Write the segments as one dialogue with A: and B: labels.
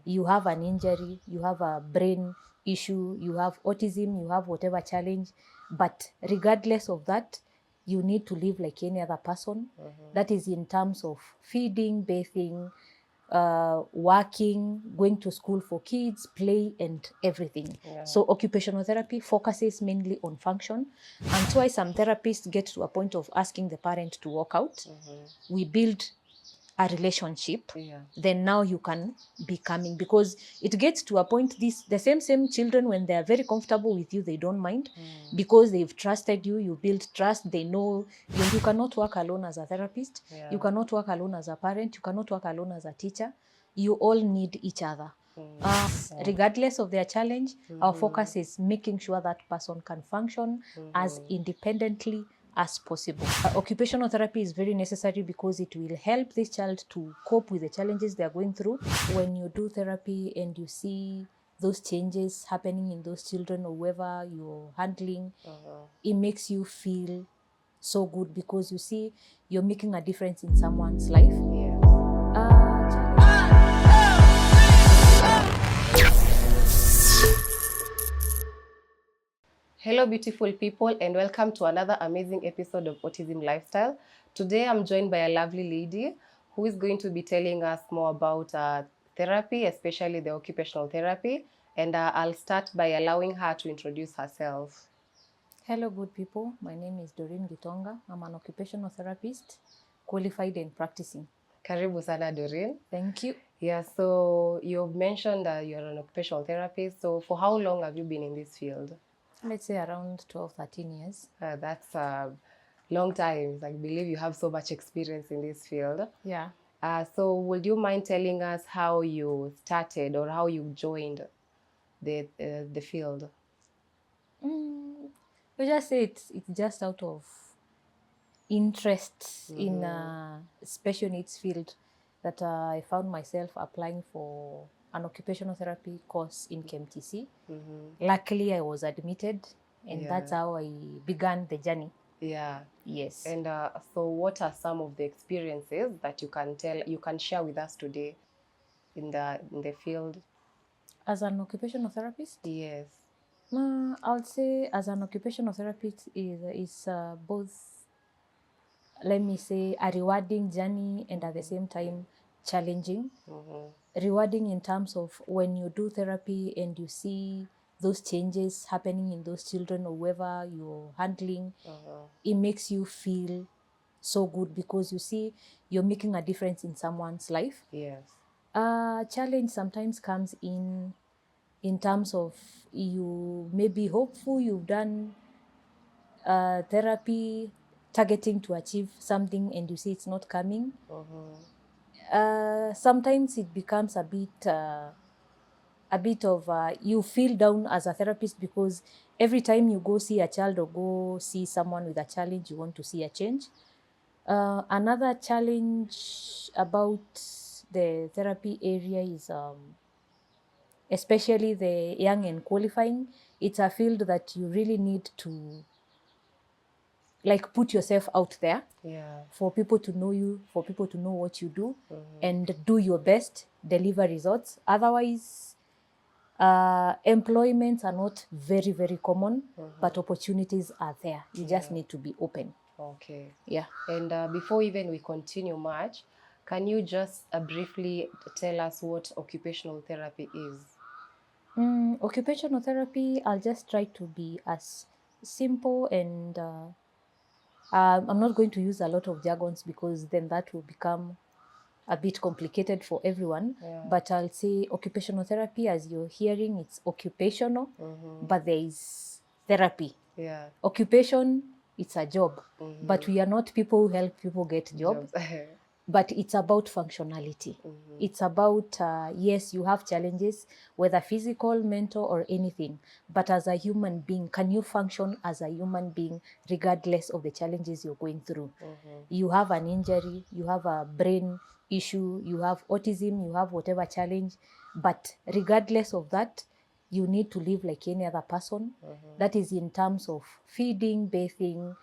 A: you have an injury, you have a brain issue, you have autism, you have whatever challenge, but regardless of that, you need to live like any other person. That is in terms of feeding, bathing, working, going to school for kids, play, and everything.
B: Yeah.
A: So occupational therapy focuses mainly on function. And that's why some therapists get to a point of asking the parent to walk out. We build a relationship, then now you can be coming, because it gets to a point, the same children, when they are very comfortable with you, they don't mind, because they've trusted you, you build trust, they know you cannot work alone as a therapist, you cannot work alone as a parent, you cannot work alone as a teacher, you all need each other. Regardless of their challenge, our focus is making sure that person can function as independently as possible. Occupational therapy is very necessary because it will help this child to cope with the challenges they are going through. When you do therapy and you see those changes happening in those children or whoever you're handling, it makes you feel so good, because you see you're making a difference in someone's life.
B: Hello, beautiful people, and welcome to another amazing episode of Autism Lifestyle. Today, I'm joined by a lovely lady who is going to be telling us more about therapy, especially the occupational therapy. And I'll start by allowing her to introduce herself.
A: Hello, good people. My name is Doreen Gitonga. I'm an occupational therapist, qualified and practicing.
B: Karibu sana, Doreen.
A: Thank you.
B: Yeah, so you've mentioned that you're an occupational therapist. So for how long have you been in this field?
A: Let's say around 12, 13 years.
B: That's a long time. I believe you have so much experience in this field.
A: Yeah.
B: So would you mind telling us how you started or how you joined the field?
A: We just say it's just out of interest in special needs field that I found myself applying for an occupational therapy course in KMTC. Luckily, I was admitted, and that's how I began the journey.
B: Yeah.
A: Yes.
B: And so what are some of the experiences that you can share with us today in the field?
A: As an occupational therapist?
B: Yes.
A: I would say as an occupational therapist is both, let me say, a rewarding journey and at the same time challenging. Rewarding in terms of when you do therapy and you see those changes happening in those children or whoever you're handling, it makes you feel so good, because you see you're making a difference in someone's life.
B: Yes.
A: Challenge sometimes comes in terms of you may be hopeful, you've done therapy targeting to achieve something, and you see it's not coming. Sometimes it becomes a bit of you feel down as a therapist, because every time you go see a child or go see someone with a challenge, you want to see a change. Another challenge about the therapy area is especially the young and qualifying. It's a field that you really need to put yourself out there, for people to know you, for people to know what you do, and do your best, deliver results. Otherwise, employments are not very, very common, but opportunities are there. You just need to be open.
B: Okay.
A: Yeah.
B: And before even we continue much, can you just briefly tell us what occupational therapy is?
A: Occupational therapy, I'll just try to be as simple, and I'm not going to use a lot of jargons, because then that will become a bit complicated for everyone. But I'll say occupational therapy, as you're hearing, it's occupational, but there is therapy. Occupation, it's a job, but we are not people who help people get jobs. But it's about functionality. It's about, yes, you have challenges, whether physical, mental, or anything. But as a human being, can you function as a human being regardless of the challenges you're going through? You have an injury, you have a brain issue, you have autism, you have whatever challenge. But regardless of that, you need to live like any other person. That is in terms of feeding, bathing,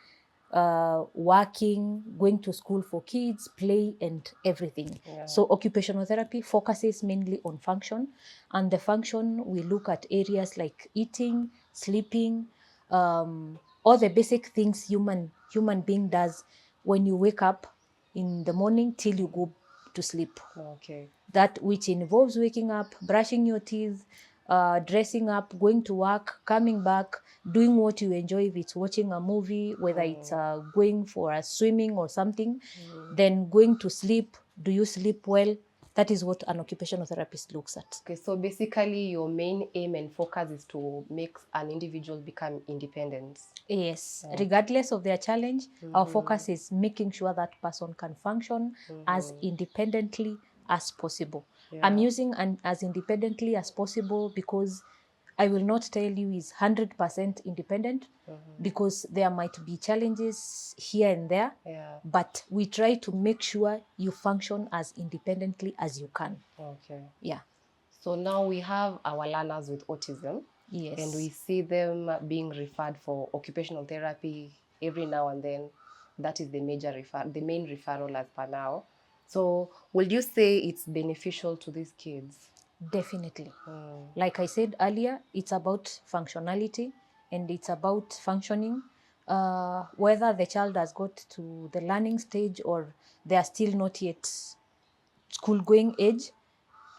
A: working, going to school for kids, play, and everything.
B: Yeah.
A: So occupational therapy focuses mainly on function, and the function we look at areas like eating, sleeping, all the basic things human being does when you wake up in the morning till you go to sleep.
B: Okay.
A: That which involves waking up, brushing your teeth, dressing up, going to work, coming back, doing what you enjoy. If it's watching a movie, whether it's going for a swimming or something, then going to sleep. Do you sleep well? That is what an occupational therapist looks at.
B: Okay, so basically your main aim and focus is to make an individual become independent.
A: Yes, regardless of their challenge, our focus is making sure that person can function as independently as possible. I'm using as independently as possible because I will not tell you is 100% independent because there might be challenges here and there, but we try to make sure you function as independently as you can.
B: Okay.
A: Yeah.
B: So now we have our learners with autism.
A: Yes.
B: And we see them being referred for occupational therapy every now and then. That is the main referral as per now. So will you say it's beneficial to these kids?
A: Definitely. Like I said earlier, it's about functionality and it's about functioning. Whether the child has got to the learning stage or they are still not yet school going age,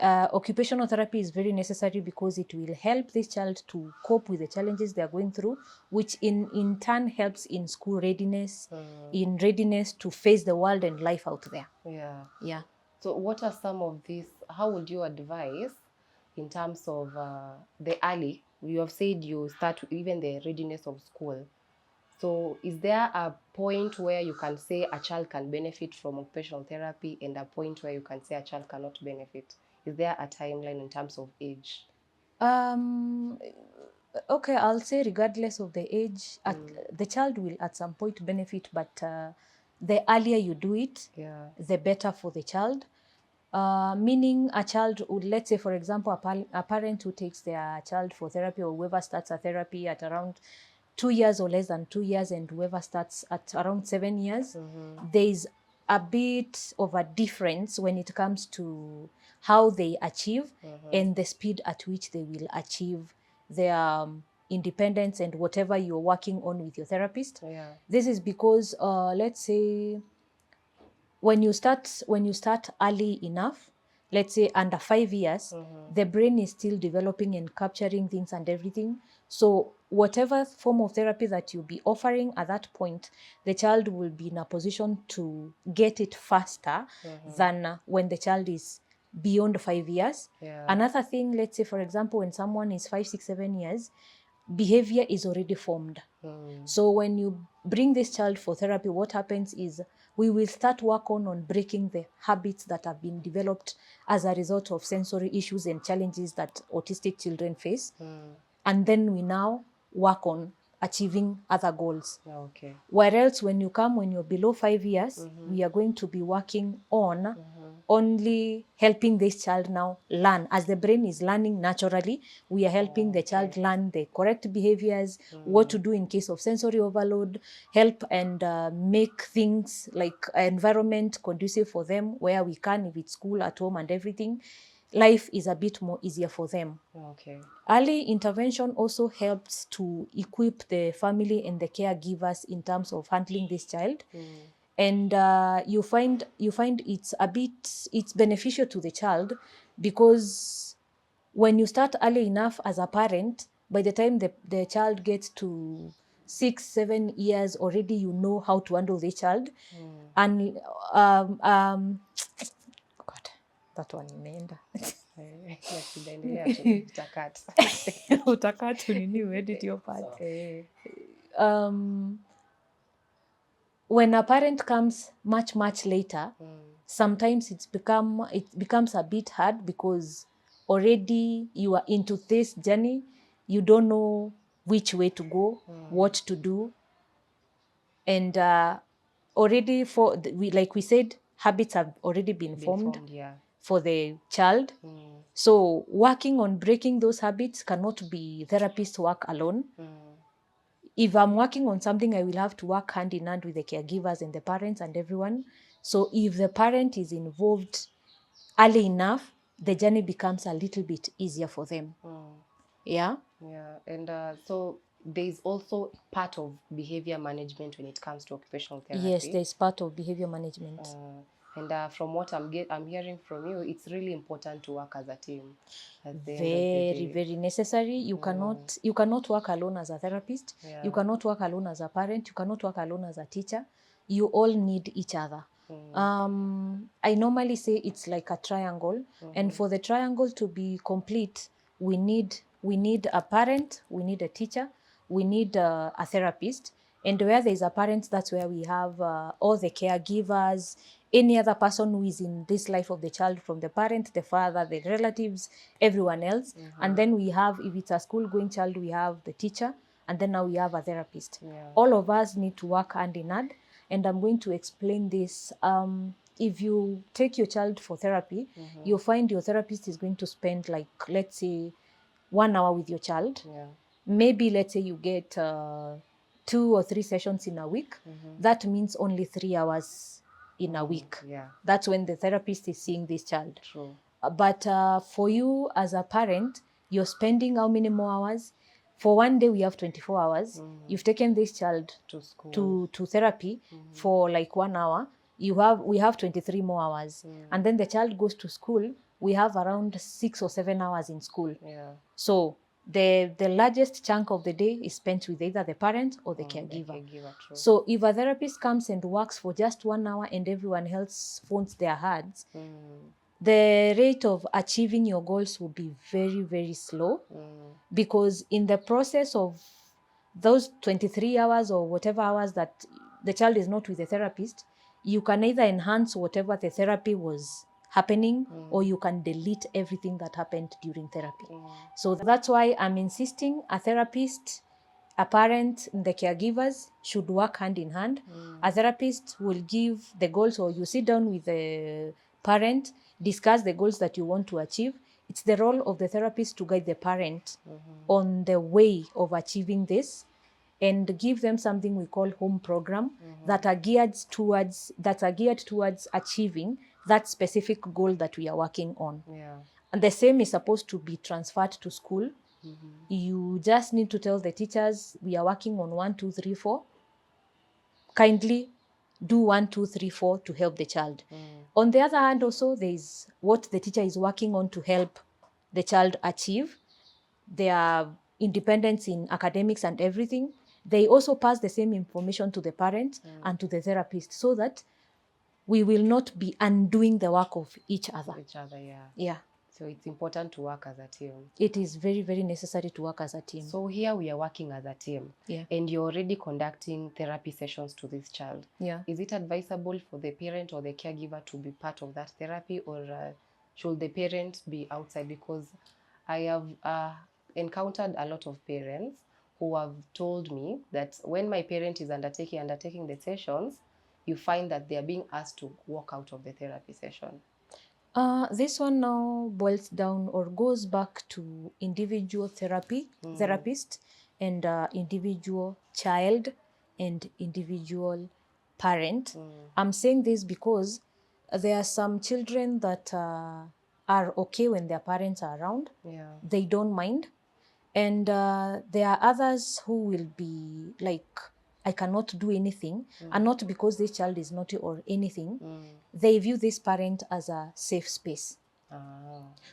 A: occupational therapy is very necessary because it will help this child to cope with the challenges they are going through, which in turn helps in school readiness, in readiness to face the world and life out there.
B: Yeah.
A: Yeah.
B: So what are some of these, how would you advise in terms of the early, you have said you start even the readiness of school. So is there a point where you can say a child can benefit from occupational therapy and a point where you can say a child cannot benefit? Is there a timeline in terms of age?
A: Okay, I'll say regardless of the age, the child will at some point benefit, but the earlier you do it, the better for the child. Meaning a child would, let's say, for example, a parent who takes their child for therapy or whoever starts a therapy at around 2 years or less than 2 years and whoever starts at around 7 years, there is a bit of a difference when it comes to how they achieve and the speed at which they will achieve their independence and whatever you're working on with your therapist. This is because, let's say, when you start early enough, let's say under 5 years, the brain is still developing and capturing things and everything. So whatever form of therapy that you'll be offering at that point, the child will be in a position to get it faster than when the child is beyond 5 years. Another thing, let's say, for example, when someone is 5, 6, 7 years, behavior is already formed. So when you bring this child for therapy, what happens is we will start work on breaking the habits that have been developed as a result of sensory issues and challenges that autistic children face. And then we now work on achieving other goals. Whereas when you're below 5 years, we are going to be working on only helping this child now learn. As the brain is learning naturally, we are helping the child learn the correct behaviors, what to do in case of sensory overload, help and make things like environment conducive for them where we can, if it's school, at home and everything. Life is a bit more easier for them. Early intervention also helps to equip the family and the caregivers in terms of handling this child. And you find it's beneficial to the child because when you start early enough as a parent, by the time the child gets to 6, 7 years, already you know how to handle the child. And God, that one imeenda. Utakaa tu nini uedit your part. When a parent comes much later, sometimes it becomes a bit hard because already you are into this journey, you don't know which way to go, what to do, and already like we said, habits have already been formed for the child. So working on breaking those habits cannot be therapist work alone. if I'm working on something, I will have to work hand in hand with the caregivers and the parents and everyone. So if the parent is involved early enough, the journey becomes a little bit easier for them. Yeah.
B: Yeah, and so there's also part of behavior management when it comes to occupational therapy.
A: Yes, there's part of behavior management.
B: And from what I'm hearing from you, it's really important to work as a team. At the end of the
A: Very,
B: day.
A: very necessary. You cannot work alone as a therapist.
B: Yeah.
A: You cannot work alone as a parent. You cannot work alone as a teacher. You all need each other. I normally say it's like a triangle, and for the triangle to be complete, we need a parent, we need a teacher, we need a therapist. And where there is a parent, that's where we have all the caregivers, any other person who is in this life of the child, from the parent, the father, the relatives, everyone else. And then we have, if it's a school-going child, we have the teacher, and then now we have a therapist.
B: Yeah.
A: All of us need to work hand in hand, and I'm going to explain this. If you take your child for therapy, you'll find your therapist is going to spend, like, let's say, 1 hour with your child.
B: Yeah.
A: Maybe let's say you get 2 or 3 sessions in a week. That means only 3 hours in a week.
B: Yeah.
A: That's when the therapist is seeing this child.
B: True.
A: But for you as a parent, you're spending how many more hours? For one day, we have 24 hours. You've taken this child
B: To school.
A: to therapy for like 1 hour. We have 23 more hours. And then the child goes to school. We have around 6 or 7 hours in school.
B: Yeah.
A: So the largest chunk of the day is spent with either the parent or the caregiver.
B: True.
A: So if a therapist comes and works for just 1 hour and everyone else phones their hearts, the rate of achieving your goals will be very, very slow, because in the process of those 23 hours or whatever hours that the child is not with the therapist, you can either enhance whatever the therapy was happening, or you can delete everything that happened during therapy. So that's why I'm insisting a therapist, a parent, and the caregivers should work hand in hand. A therapist will give the goals, or you sit down with the parent, discuss the goals that you want to achieve. It's the role of the therapist to guide the parent on the way of achieving this, and give them something we call home program that are geared towards achieving that specific goal that we are working on.
B: Yeah.
A: And the same is supposed to be transferred to school. You just need to tell the teachers, we are working on 1, 2, 3, 4. Kindly do 1, 2, 3, 4 to help the child. On the other hand, also, there is what the teacher is working on to help the child achieve their independence in academics and everything. They also pass the same information to the parent and to the therapist, so that we will not be undoing the work of each other.
B: Yeah.
A: Yeah.
B: So it's important to work as a team.
A: It is very, very necessary to work as a team.
B: So here we are working as a team.
A: Yeah.
B: And you're already conducting therapy sessions to this child.
A: Yeah.
B: Is it advisable for the parent or the caregiver to be part of that therapy, or should the parent be outside? Because I have encountered a lot of parents who have told me that when my parent is undertaking the sessions, you find that they are being asked to walk out of the therapy session.
A: This one now boils down or goes back to individual therapist, and individual child and individual parent. I'm saying this because there are some children that are okay when their parents are around.
B: Yeah.
A: They don't mind. And there are others who will be like, I cannot do anything, and not because this child is naughty or anything. They view this parent as a safe space.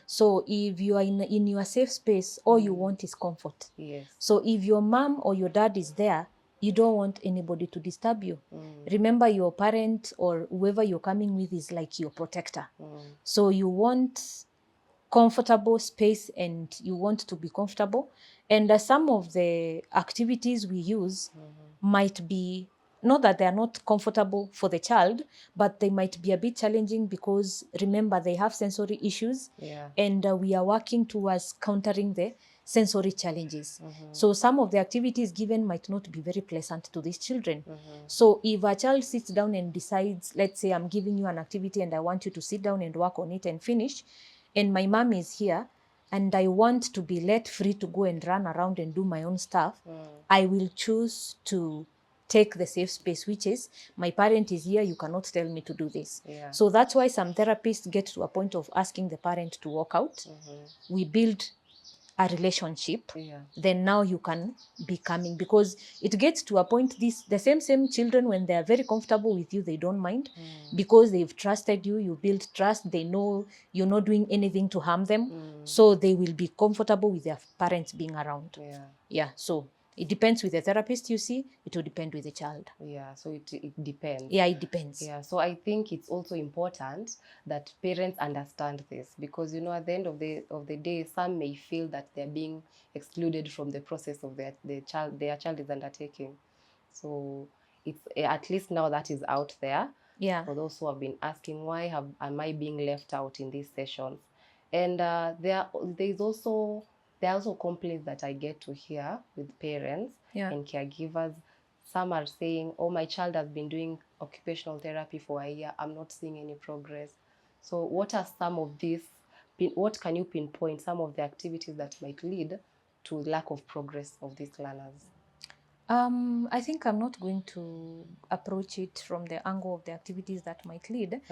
A: So if you are in your safe space, all you want is comfort.
B: Yes.
A: So if your mom or your dad is there, you don't want anybody to disturb you. Remember, your parent or whoever you're coming with is like your protector. So you want comfortable space, and you want to be comfortable. And some of the activities we use might be, not that they are not comfortable for the child, but they might be a bit challenging, because remember, they have sensory issues.
B: Yeah.
A: And we are working towards countering the sensory challenges. So some of the activities given might not be very pleasant to these children. So if a child sits down and decides, let's say I'm giving you an activity and I want you to sit down and work on it and finish, and my mom is here, and I want to be let free to go and run around and do my own stuff, I will choose to take the safe space, which is my parent is here, you cannot tell me to do this.
B: Yeah.
A: So that's why some therapists get to a point of asking the parent to walk out. We build a relationship, then now you can be coming, because it gets to a point, the same children, when they are very comfortable with you, they don't mind, because they've trusted you, you build trust, they know you're not doing anything to harm them, so they will be comfortable with their parents being around. So it depends with the therapist, you see, it will depend with the child.
B: So it depends.
A: It depends.
B: So I think it's also important that parents understand this, because at the end of the day, some may feel that they're being excluded from the process of their child is undertaking. So it's at least now that is out there. For those who have been asking, why am I being left out in these sessions? And there are also complaints that I get to hear with parents and caregivers. Some are saying, oh, my child has been doing occupational therapy for a year, I'm not seeing any progress. So what are some of these, what can you pinpoint some of the activities that might lead to lack of progress of these learners?
A: I think I'm not going to approach it from the angle of the activities that might lead,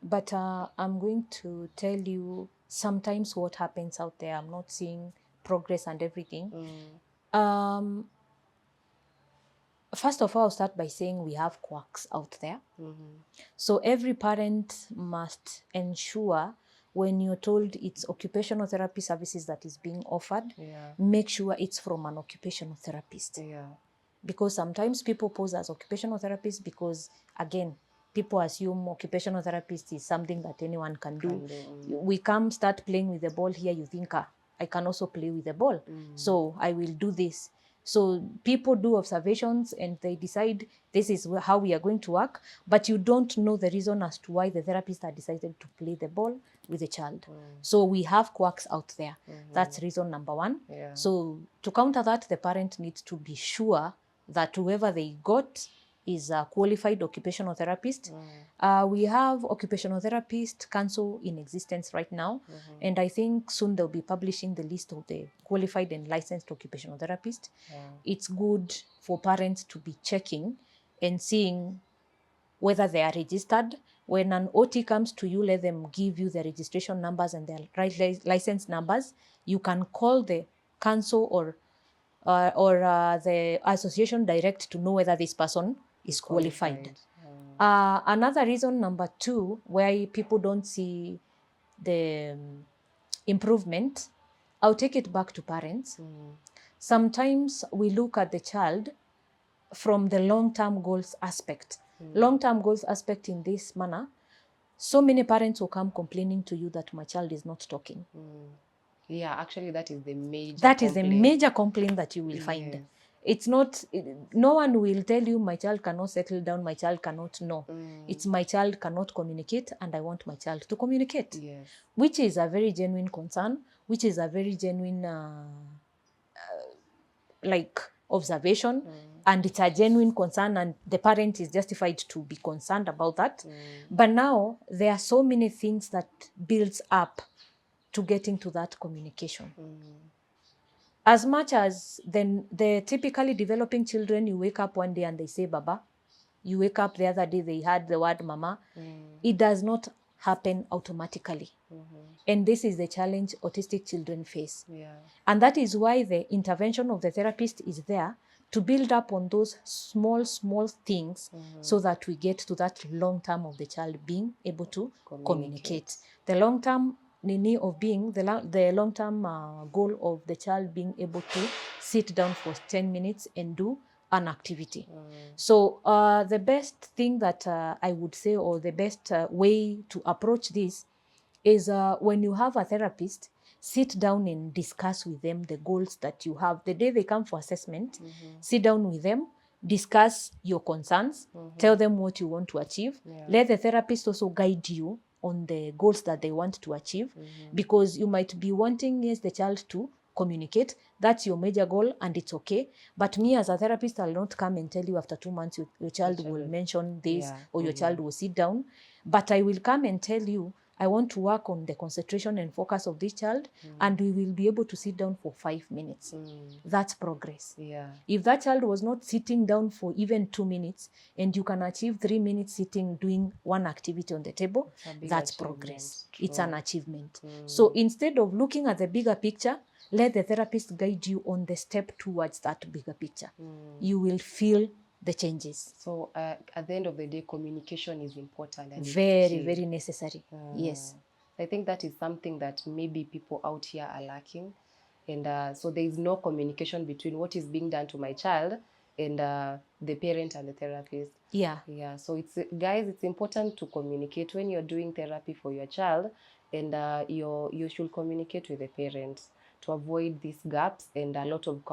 A: but I'm going to tell you sometimes what happens out there. I'm not seeing progress and everything. First of all, I'll start by saying we have quacks out there. So every parent must ensure, when you're told it's occupational therapy services that is being offered, make sure it's from an occupational therapist. Because sometimes people pose as occupational therapists because, again, people assume occupational therapist is something that anyone can do. We come start playing with the ball here, you think, I can also play with the ball, so I will do this. So people do observations and they decide this is how we are going to work, but you don't know the reason as to why the therapist had decided to play the ball with the child. So we have quacks out there. That's reason number one. So to counter that, the parent needs to be sure that whoever they got is a qualified occupational therapist. We have occupational therapist council in existence right now, and I think soon they'll be publishing the list of the qualified and licensed occupational therapists. It's good for parents to be checking and seeing whether they are registered. When an OT comes to you, let them give you the registration numbers and their license numbers. You can call the council or the association direct to know whether this person is qualified. Another reason, number two, why people don't see the improvement, I'll take it back to parents. Sometimes we look at the child from the long-term goals aspect. Long-term goals aspect in this manner, so many parents will come complaining to you that my child is not talking.
B: Actually, that is the major
A: the major complaint that you will find. It's not, no one will tell you my child cannot settle down, my child cannot know. It's my child cannot communicate and I want my child to communicate. Which is a very genuine concern, which is a very genuine observation, and it's a genuine concern, and the parent is justified to be concerned about that. But now there are so many things that builds up to getting to that communication. As much as the typically developing children, you wake up one day and they say Baba, you wake up the other day they had the word Mama. It does not happen automatically. And this is the challenge autistic children face. And that is why the intervention of the therapist is there to build up on those small things, so that we get to that long term of the child being able to communicate. The long term of being the long-term goal of the child being able to sit down for 10 minutes and do an activity. So the best thing that I would say, or the best way to approach this is when you have a therapist, sit down and discuss with them the goals that you have. The day they come for assessment, sit down with them, discuss your concerns, tell them what you want to achieve. Let the therapist also guide you on the goals that they want to achieve, because you might be wanting the child to communicate. That's your major goal and it's okay. But me as a therapist, I'll not come and tell you after 2 months your child will mention this or your child will sit down. But I will come and tell you I want to work on the concentration and focus of this child, and we will be able to sit down for 5 minutes. That's progress.
B: Yeah.
A: If that child was not sitting down for even 2 minutes, and you can achieve 3 minutes sitting doing one activity on the table, that's progress.
B: True.
A: It's an achievement. So instead of looking at the bigger picture, let the therapist guide you on the step towards that bigger picture. You will feel the changes.
B: So at the end of the day, communication is important. And
A: Very, very necessary. Yes.
B: I think that is something that maybe people out here are lacking. And so there is no communication between what is being done to my child and the parent and the therapist.
A: Yeah.
B: Yeah. So guys, it's important to communicate when you're doing therapy for your child, and you should communicate with the parents to avoid these gaps and a lot of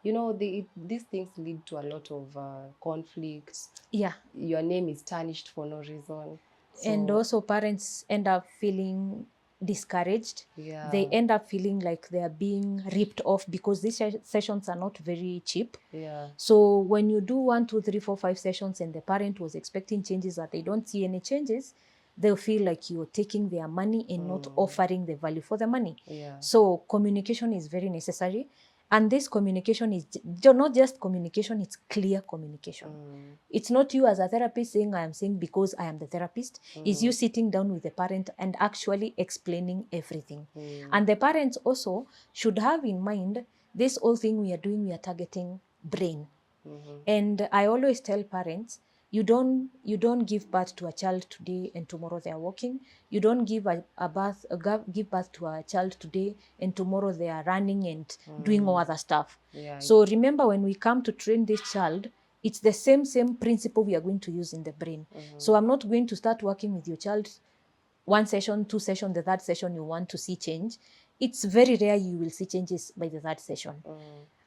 B: these things lead to a lot of conflicts.
A: Yeah.
B: Your name is tarnished for no reason.
A: And also parents end up feeling discouraged.
B: Yeah.
A: They end up feeling like they are being ripped off because these sessions are not very cheap.
B: Yeah.
A: So when you do 1, 2, 3, 4, 5 sessions and the parent was expecting changes that they don't see any changes, they'll feel like you're taking their money and not offering the value for the money.
B: Yeah.
A: So communication is very necessary. And this communication is not just communication, it's clear communication. It's not you as a therapist saying, I am saying because I am the therapist. It's you sitting down with the parent and actually explaining everything. And the parents also should have in mind, this whole thing we are doing, we are targeting brain. And I always tell parents, you don't give birth to a child today and tomorrow they are walking. You don't give give birth to a child today and tomorrow they are running and doing all other stuff.
B: Yeah.
A: So remember, when we come to train this child, it's the same principle we are going to use in the brain. So I'm not going to start working with your child 1 session, 2 sessions, the 3rd session you want to see change. It's very rare you will see changes by the 3rd session.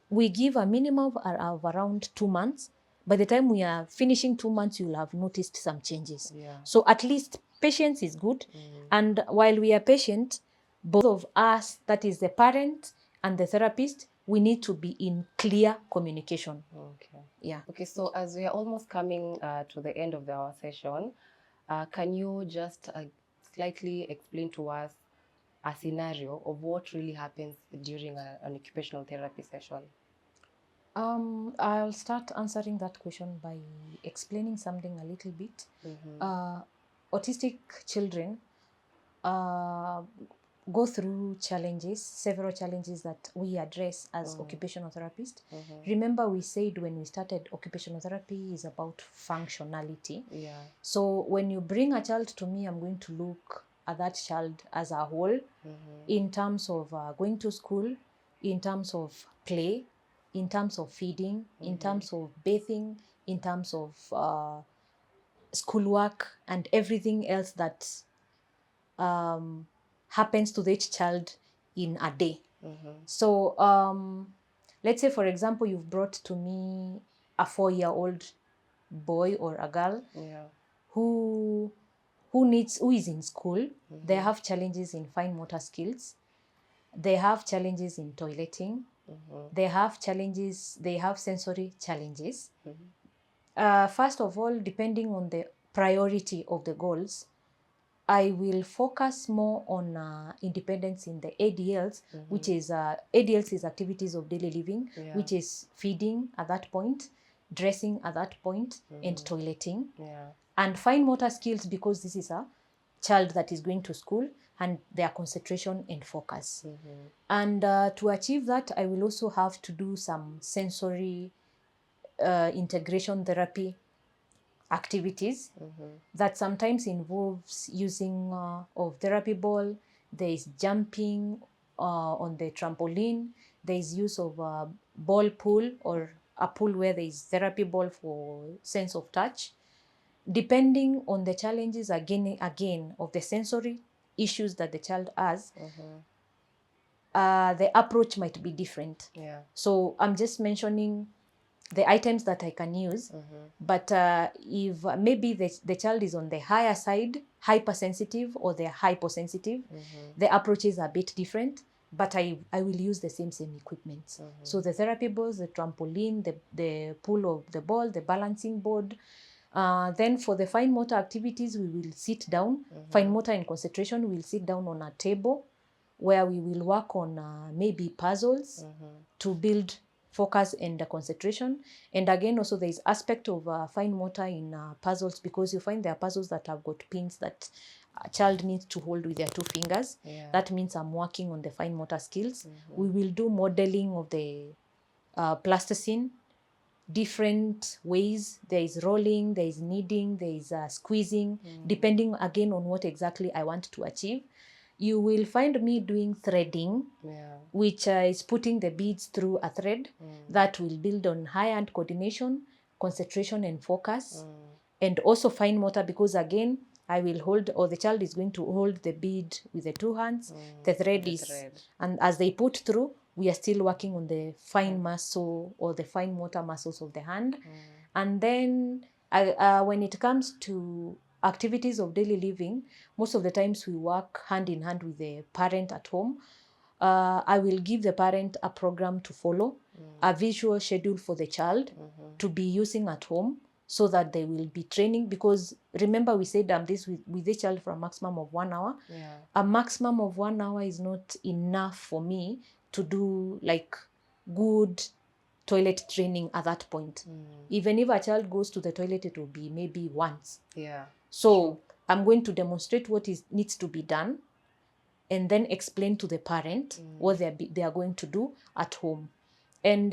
A: We give a minimum of around 2 months. By the time we are finishing 2 months, you'll have noticed some changes.
B: Yeah.
A: So at least patience is good. And while we are patient, both of us, that is the parent and the therapist, we need to be in clear communication.
B: Okay.
A: Yeah.
B: Okay, so as we are almost coming to the end of our session, can you just slightly explain to us a scenario of what really happens during an occupational therapy session?
A: I'll start answering that question by explaining something a little bit. Autistic children go through challenges, several challenges that we address as occupational therapists. Remember, we said when we started, occupational therapy is about functionality.
B: Yeah.
A: So when you bring a child to me, I'm going to look at that child as a whole, in terms of going to school, in terms of play, in terms of feeding, in terms of bathing, in terms of schoolwork, and everything else that happens to each child in a day. So let's say, for example, you've brought to me a 4-year-old boy or a girl who is in school. They have challenges in fine motor skills. They have challenges in toileting. They have sensory challenges. First of all, depending on the priority of the goals, I will focus more on independence in the ADLs, which is ADLs is activities of daily living, which is feeding at that point, dressing at that point, and toileting. And fine motor skills, because this is a child that is going to school, and their concentration and focus. And to achieve that, I will also have to do some sensory integration therapy activities that sometimes involves using of therapy ball. There is jumping on the trampoline. There is use of a ball pool, or a pool where there is therapy ball for sense of touch. Depending on the challenges again of the sensory issues that the child has, the approach might be different. So I'm just mentioning the items that I can use, but if maybe the child is on the higher side, hypersensitive, or they're hyposensitive, the approaches are a bit different, but I will use the same equipment. So the therapy balls, the trampoline, the pool of the ball, the balancing board, Then for the fine motor activities, we will sit down. Fine motor and concentration, we'll sit down on a table where we will work on maybe puzzles to build focus and concentration. And again, also there is aspect of fine motor in puzzles, because you find there are puzzles that have got pins that a child needs to hold with their 2 fingers. That means I'm working on the fine motor skills. We will do modeling of the plasticine, different ways. There is rolling, there is kneading, there is squeezing, depending again on what exactly I want to achieve. You will find me doing threading, which is putting the beads through a thread that will build on high-hand coordination, concentration and focus, and also fine motor, because again, I will hold, or the child is going to hold the bead with the 2 hands, the thread is, and as they put through, we are still working on the fine muscle or the fine motor muscles of the hand. And then when it comes to activities of daily living, most of the times we work hand in hand with the parent at home. I will give the parent a program to follow, a visual schedule for the child to be using at home, so that they will be training. Because remember, we said this with the child for a maximum of 1 hour. A maximum of 1 hour is not enough for me to do like good toilet training at that point. Even if a child goes to the toilet, it will be maybe once. So I'm going to demonstrate what needs to be done, and then explain to the parent what they are going to do at home. And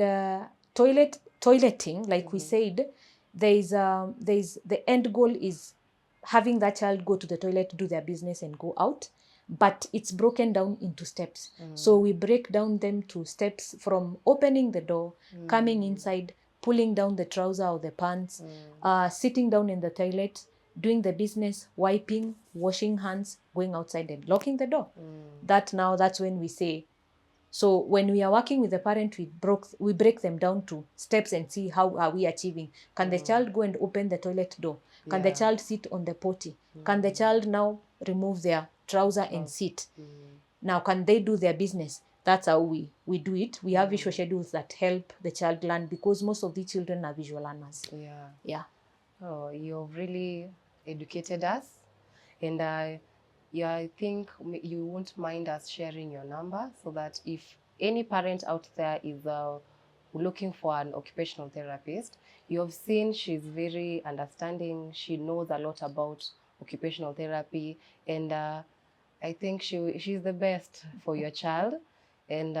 A: toileting, like we said, there's the end goal is having that child go to the toilet, do their business and go out, but it's broken down into steps. So we break down them to steps from opening the door, coming inside, pulling down the trouser or the pants, sitting down in the toilet, doing the business, wiping, washing hands, going outside and locking the door. That's when we say, so when we are working with the parent, we break them down to steps and see how are we achieving. Can the child go and open the toilet door? Can the child sit on the potty? Can the child now remove their trouser and sit? Now, can they do their business? That's how we do it. We have visual schedules that help the child learn, because most of the children are visual learners.
B: Oh, you've really educated us. And I think you won't mind us sharing your number, so that if any parent out there is looking for an occupational therapist, you have seen she's very understanding. She knows a lot about occupational therapy, and I think she's the best for your child. And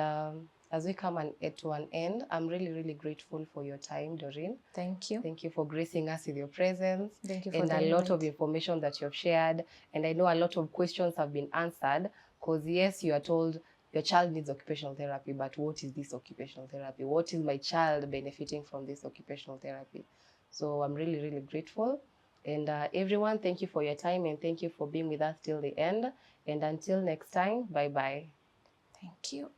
B: as we come to an end, I'm really, really grateful for your time, Doreen.
A: Thank you.
B: Thank you for gracing us with your presence.
A: Thank you for
B: and a lot of information that you've shared. And I know a lot of questions have been answered, because yes, you are told your child needs occupational therapy, but what is this occupational therapy? What is my child benefiting from this occupational therapy? So I'm really, really grateful. And everyone, thank you for your time, and thank you for being with us till the end. And until next time, bye-bye.
A: Thank you.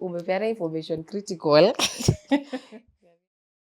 B: Umepeana information critical.